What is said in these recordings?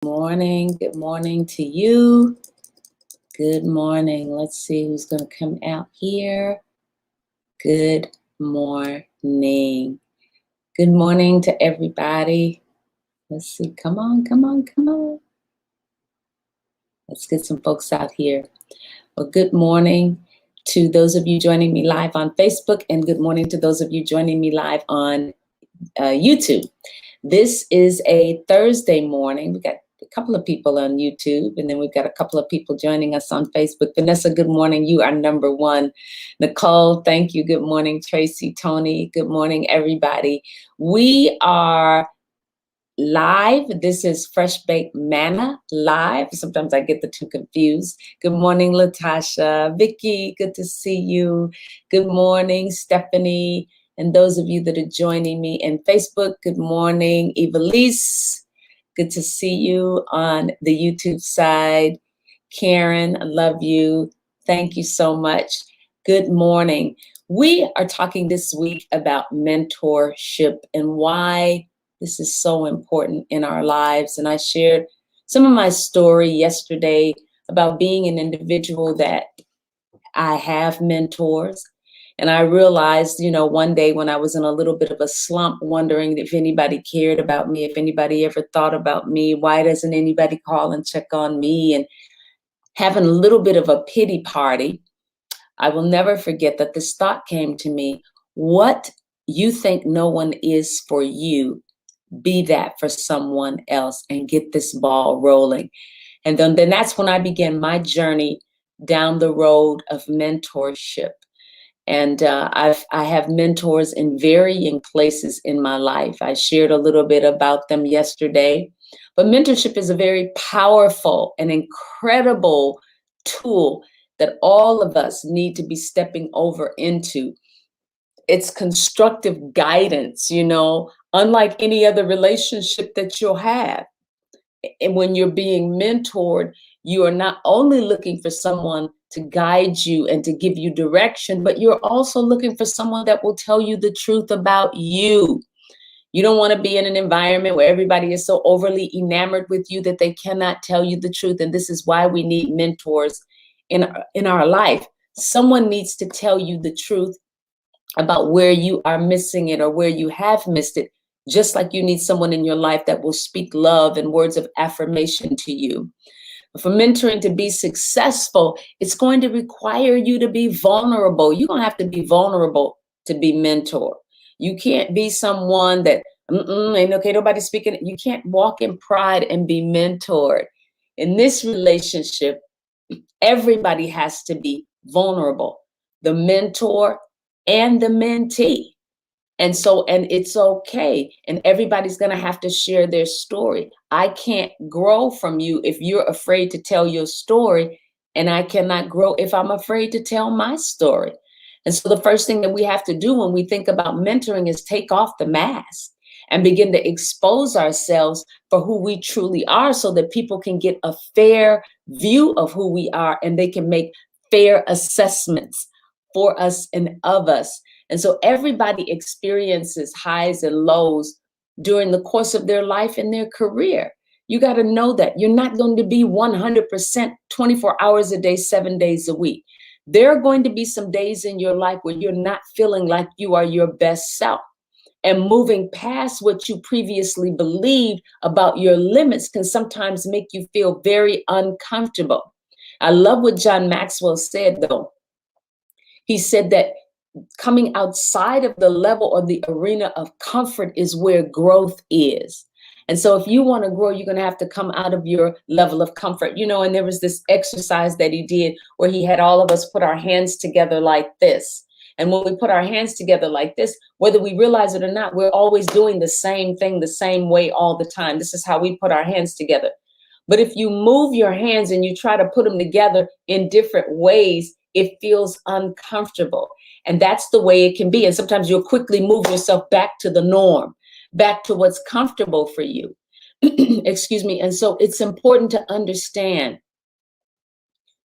Morning. Good morning to you. Good morning. Let's see who's going to come out here. Good morning. Good morning to everybody. Let's see. Come on, come on, come on. Let's get some folks out here. Well, good morning to those of you joining me live on Facebook, and good morning to those of you joining me live on YouTube. This is a Thursday morning. We got a couple of people on YouTube, and then we've got a couple of people joining us on Facebook. Vanessa, good morning. You are number one. Nicole, thank you. Good morning. Tracy, Tony, good morning, everybody. We are live. This is Fresh Baked Manna live. Sometimes I get the two confused. Good morning, Latasha. Vicky, good to see you. Good morning, Stephanie. And those of you that are joining me in Facebook, good morning, Evelise. Good to see you on the YouTube side. Karen, I love you. Thank you so much. Good morning. We are talking this week about mentorship and why this is so important in our lives. And I shared some of my story yesterday about being an individual that I have mentors. And I realized, one day when I was in a little bit of a slump, wondering if anybody cared about me, if anybody ever thought about me, why doesn't anybody call and check on me? And having a little bit of a pity party, I will never forget that this thought came to me: what you think no one is for you, be that for someone else, and get this ball rolling. And then that's when I began my journey down the road of mentorship. And I have mentors in varying places in my life. I shared a little bit about them yesterday. But mentorship is a very powerful and incredible tool that all of us need to be stepping over into. It's constructive guidance, unlike any other relationship that you'll have. And when you're being mentored, you are not only looking for someone to guide you and to give you direction, but you're also looking for someone that will tell you the truth about you. You don't want to be in an environment where everybody is so overly enamored with you that they cannot tell you the truth. And this is why we need mentors in our life. Someone needs to tell you the truth about where you are missing it or where you have missed it, just like you need someone in your life that will speak love and words of affirmation to you. For mentoring to be successful, it's going to require you to be vulnerable. You're going to have to be vulnerable to be mentored. You can't be someone that, ain't okay, nobody speaking. You can't walk in pride and be mentored. In this relationship, everybody has to be vulnerable. The mentor and the mentee. And it's okay. And everybody's going to have to share their story. I can't grow from you if you're afraid to tell your story, and I cannot grow if I'm afraid to tell my story. And so the first thing that we have to do when we think about mentoring is take off the mask and begin to expose ourselves for who we truly are, so that people can get a fair view of who we are and they can make fair assessments for us and of us. And so everybody experiences highs and lows during the course of their life and their career. You got to know that you're not going to be 100% 24 hours a day, 7 days a week. There are going to be some days in your life where you're not feeling like you are your best self. And moving past what you previously believed about your limits can sometimes make you feel very uncomfortable. I love what John Maxwell said, though. He said that coming outside of the level or the arena of comfort is where growth is. And so if you want to grow, you're going to have to come out of your level of comfort. And there was this exercise that he did where he had all of us put our hands together like this. And when we put our hands together like this, whether we realize it or not, we're always doing the same thing the same way all the time. This is how we put our hands together. But if you move your hands and you try to put them together in different ways, it feels uncomfortable. And that's the way it can be. And sometimes you'll quickly move yourself back to the norm, back to what's comfortable for you. Excuse me. And so it's important to understand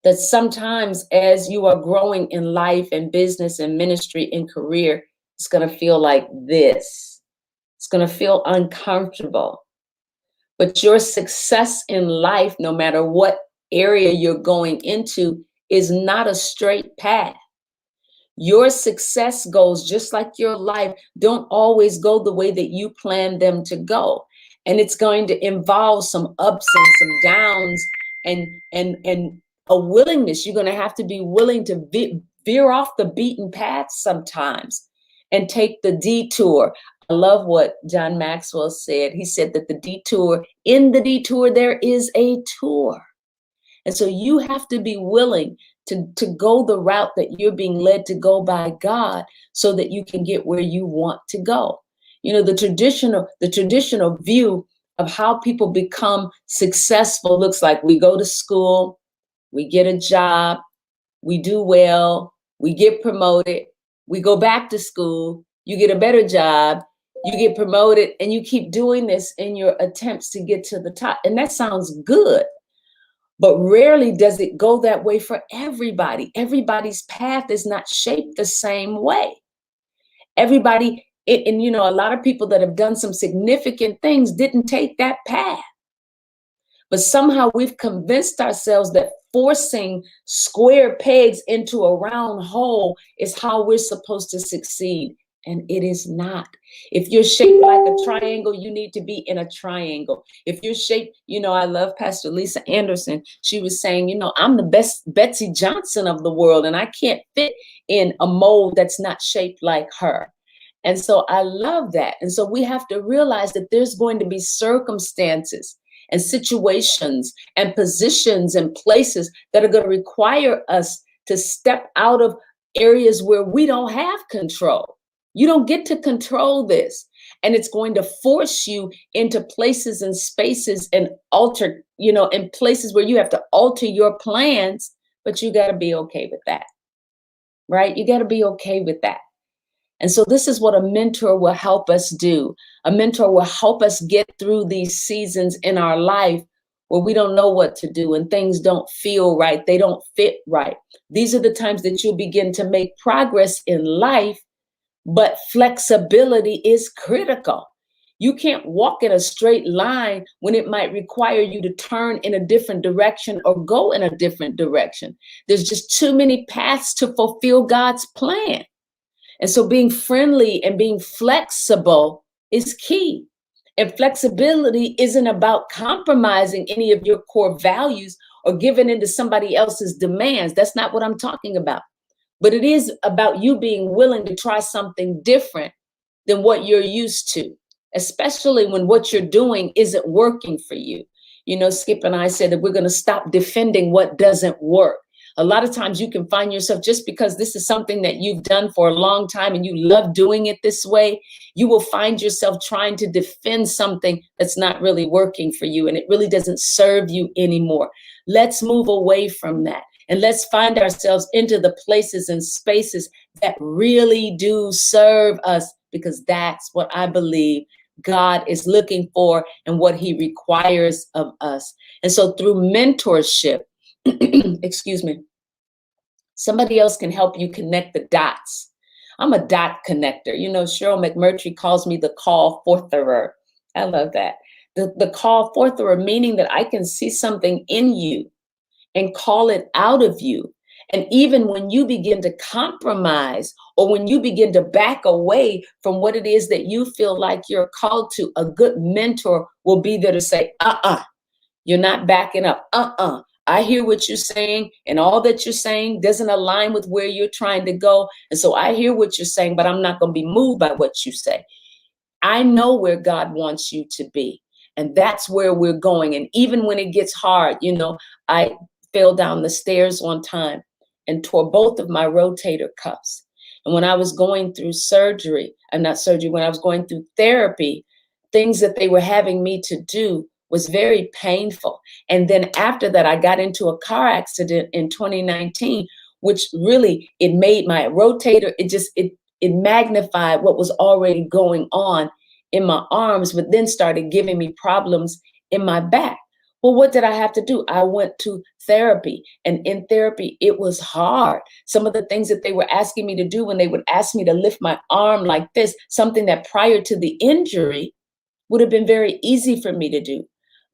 that sometimes as you are growing in life and business and ministry and career, it's going to feel like this. It's going to feel uncomfortable. But your success in life, no matter what area you're going into, is not a straight path. Your success goals, just like your life, don't always go the way that you plan them to go. And it's going to involve some ups and some downs, and a willingness. You're going to have to be willing to veer off the beaten path sometimes and take the detour. I love what John Maxwell said. He said that in the detour, there is a tour. And so you have to be willing to go the route that you're being led to go by God, so that you can get where you want to go. You know, the traditional view of how people become successful looks like: we go to school, we get a job, we do well, we get promoted, we go back to school, you get a better job, you get promoted, and you keep doing this in your attempts to get to the top. And that sounds good. But rarely does it go that way for everybody. Everybody's path is not shaped the same way. Everybody, and you know, a lot of people that have done some significant things didn't take that path. But somehow we've convinced ourselves that forcing square pegs into a round hole is how we're supposed to succeed. And it is not. If you're shaped like a triangle, you need to be in a triangle. If you're shaped, you know, I love Pastor Lisa Anderson. She was saying, you know, I'm the best Betsy Johnson of the world, and I can't fit in a mold that's not shaped like her. And so I love that. And so we have to realize that there's going to be circumstances and situations and positions and places that are going to require us to step out of areas where we don't have control. You don't get to control this. And it's going to force you into places and spaces and alter, you know, in places where you have to alter your plans, but you got to be okay with that, right? You got to be okay with that. And so this is what a mentor will help us do. A mentor will help us get through these seasons in our life where we don't know what to do and things don't feel right. They don't fit right. These are the times that you'll begin to make progress in life. But flexibility is critical. You can't walk in a straight line when it might require you to turn in a different direction or go in a different direction. There's just too many paths to fulfill God's plan. And so being friendly and being flexible is key. And flexibility isn't about compromising any of your core values or giving into somebody else's demands. That's not what I'm talking about. But it is about you being willing to try something different than what you're used to, especially when what you're doing isn't working for you. You know, Skip and I said that we're going to stop defending what doesn't work. A lot of times you can find yourself, just because this is something that you've done for a long time and you love doing it this way, you will find yourself trying to defend something that's not really working for you and it really doesn't serve you anymore. Let's move away from that. And let's find ourselves into the places and spaces that really do serve us, because that's what I believe God is looking for and what he requires of us. And so through mentorship, excuse me, somebody else can help you connect the dots. I'm a dot connector. You know, Cheryl McMurtry calls me the call fortherer. I love that. The call fortherer, meaning that I can see something in you and call it out of you. And even when you begin to compromise or when you begin to back away from what it is that you feel like you're called to, a good mentor will be there to say, you're not backing up. I hear what you're saying, and all that you're saying doesn't align with where you're trying to go. And so I hear what you're saying, but I'm not going to be moved by what you say. I know where God wants you to be, and that's where we're going. And even when it gets hard, you know, I fell down the stairs one time and tore both of my rotator cuffs. And when I was going through when I was going through therapy, things that they were having me to do was very painful. And then after that, I got into a car accident in 2019, which really, it made my rotator, it magnified what was already going on in my arms, but then started giving me problems in my back. Well, what did I have to do? I went to therapy, and in therapy, it was hard. Some of the things that they were asking me to do when they would ask me to lift my arm like this, something that prior to the injury would have been very easy for me to do.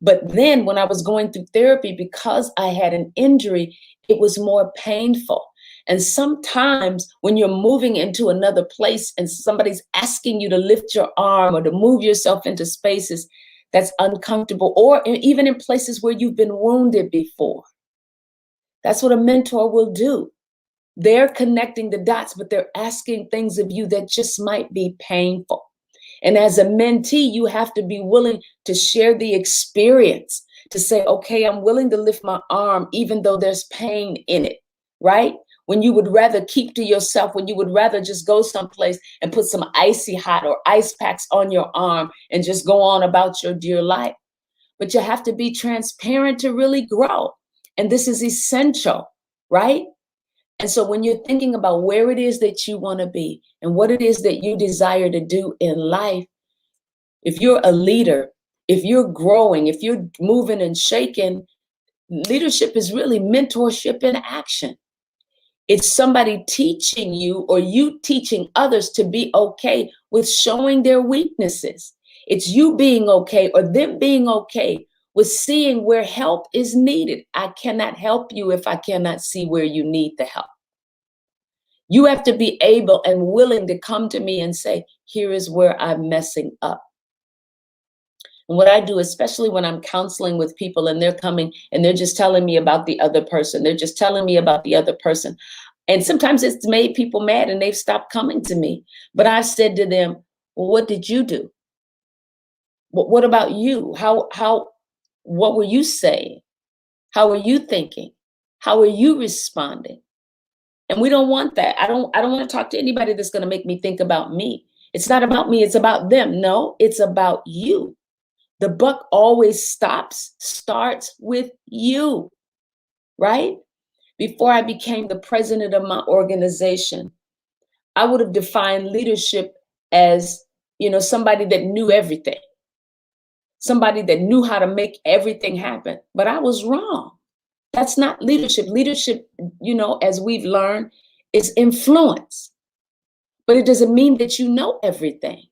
But then when I was going through therapy, because I had an injury, it was more painful. And sometimes when you're moving into another place and somebody's asking you to lift your arm or to move yourself into spaces that's uncomfortable, or even in places where you've been wounded before, that's what a mentor will do. They're connecting the dots, but they're asking things of you that just might be painful. And as a mentee, you have to be willing to share the experience, to say, okay, I'm willing to lift my arm, even though there's pain in it, right? When you would rather keep to yourself, when you would rather just go someplace and put some icy hot or ice packs on your arm and just go on about your dear life. But you have to be transparent to really grow. And this is essential, right? And so when you're thinking about where it is that you want to be and what it is that you desire to do in life, if you're a leader, if you're growing, if you're moving and shaking, leadership is really mentorship in action. It's somebody teaching you or you teaching others to be okay with showing their weaknesses. It's you being okay or them being okay with seeing where help is needed. I cannot help you if I cannot see where you need the help. You have to be able and willing to come to me and say, here is where I'm messing up. And what I do, especially when I'm counseling with people and they're coming and they're just telling me about the other person, they're just telling me about the other person. And sometimes it's made people mad and they've stopped coming to me. But I've said to them, well, what did you do? What about you? What were you saying? How are you thinking? How are you responding? And we don't want that. I don't want to talk to anybody that's going to make me think about me. It's not about me, it's about them. No, it's about you. The buck always starts with you, right? Before I became the president of my organization, I would have defined leadership as, somebody that knew everything, somebody that knew how to make everything happen. But I was wrong. That's not leadership. Leadership, as we've learned, is influence. But it doesn't mean that you know everything.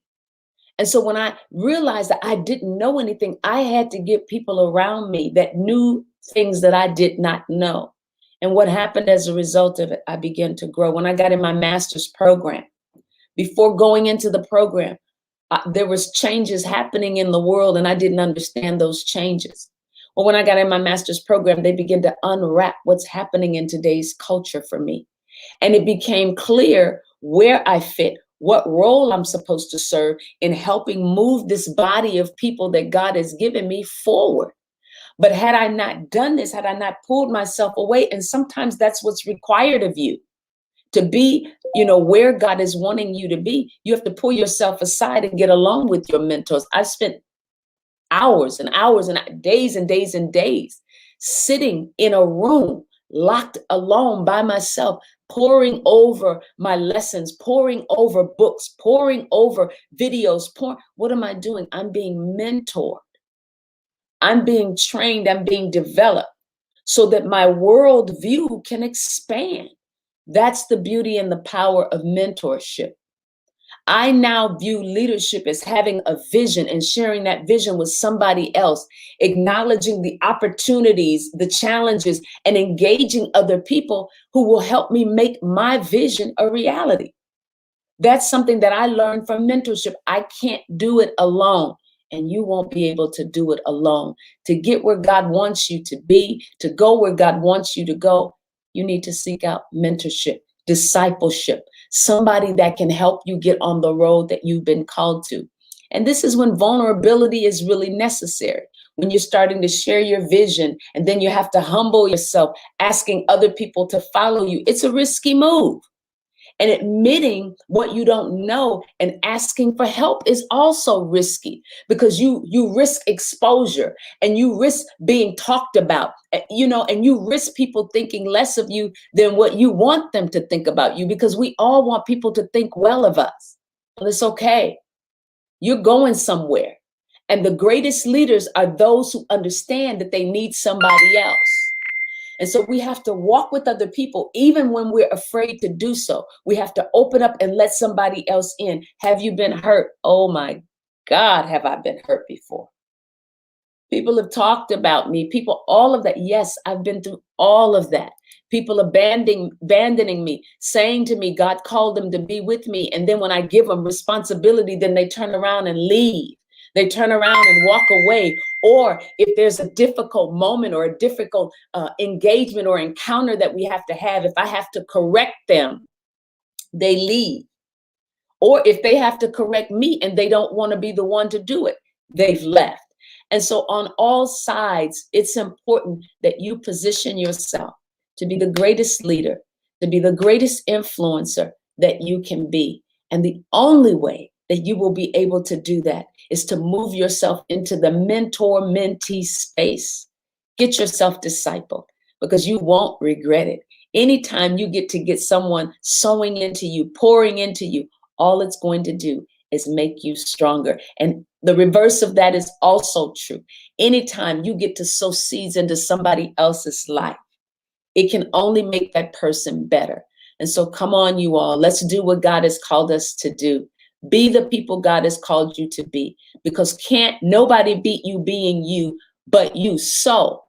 And so when I realized that I didn't know anything, I had to get people around me that knew things that I did not know. And what happened as a result of it, I began to grow. When I got in my master's program, before going into the program, there was changes happening in the world and I didn't understand those changes. Well, when I got in my master's program, they began to unwrap what's happening in today's culture for me. And it became clear where I fit, what role I'm supposed to serve in helping move this body of people that God has given me forward. But had I not done this, had I not pulled myself away, and sometimes that's what's required of you to be, where God is wanting you to be, you have to pull yourself aside and get along with your mentors. I spent hours and hours and days and days and days sitting in a room, locked alone by myself, poring over my lessons, poring over books, poring over videos. What am I doing? I'm being mentored. I'm being trained. I'm being developed so that my worldview can expand. That's the beauty and the power of mentorship. I now view leadership as having a vision and sharing that vision with somebody else, acknowledging the opportunities, the challenges, and engaging other people who will help me make my vision a reality. That's something that I learned from mentorship. I can't do it alone, and you won't be able to do it alone. To get where God wants you to be, to go where God wants you to go, you need to seek out mentorship, discipleship, somebody that can help you get on the road that you've been called to. And this is when vulnerability is really necessary. When you're starting to share your vision and then you have to humble yourself, asking other people to follow you. It's a risky move. And admitting what you don't know and asking for help is also risky because you risk exposure and you risk being talked about, and you risk people thinking less of you than what you want them to think about you, because we all want people to think well of us. Well, it's okay. You're going somewhere. And the greatest leaders are those who understand that they need somebody else. And so we have to walk with other people, even when we're afraid to do so. We have to open up and let somebody else in. Have you been hurt? Oh my God, have I been hurt before? People have talked about me. People, all of that. Yes, I've been through all of that. People abandoning me, saying to me, God called them to be with me. And then when I give them responsibility, then they turn around and leave. They turn around and walk away. Or if there's a difficult moment or a difficult engagement or encounter that we have to have, if I have to correct them, they leave. Or if they have to correct me and they don't want to be the one to do it, they've left. And so on all sides, it's important that you position yourself to be the greatest leader, to be the greatest influencer that you can be. And the only way that you will be able to do that is to move yourself into the mentor-mentee space. Get yourself discipled because you won't regret it. Anytime you get someone sowing into you, pouring into you, all it's going to do is make you stronger. And the reverse of that is also true. Anytime you get to sow seeds into somebody else's life, it can only make that person better. And so come on, you all, let's do what God has called us to do. Be the people God has called you to be, because can't nobody beat you being you but you. So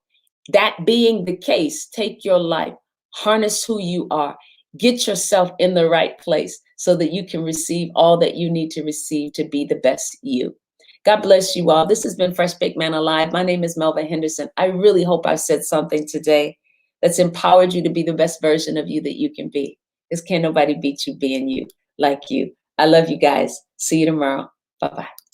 that being the case, take your life, harness who you are, get yourself in the right place so that you can receive all that you need to receive to be the best you. God bless you all. This has been Fresh Baked Manna Live. My name is Melva Henderson. I really hope I've said something today that's empowered you to be the best version of you that you can be. Because can't nobody beat you being you like you. I love you guys. See you tomorrow. Bye-bye.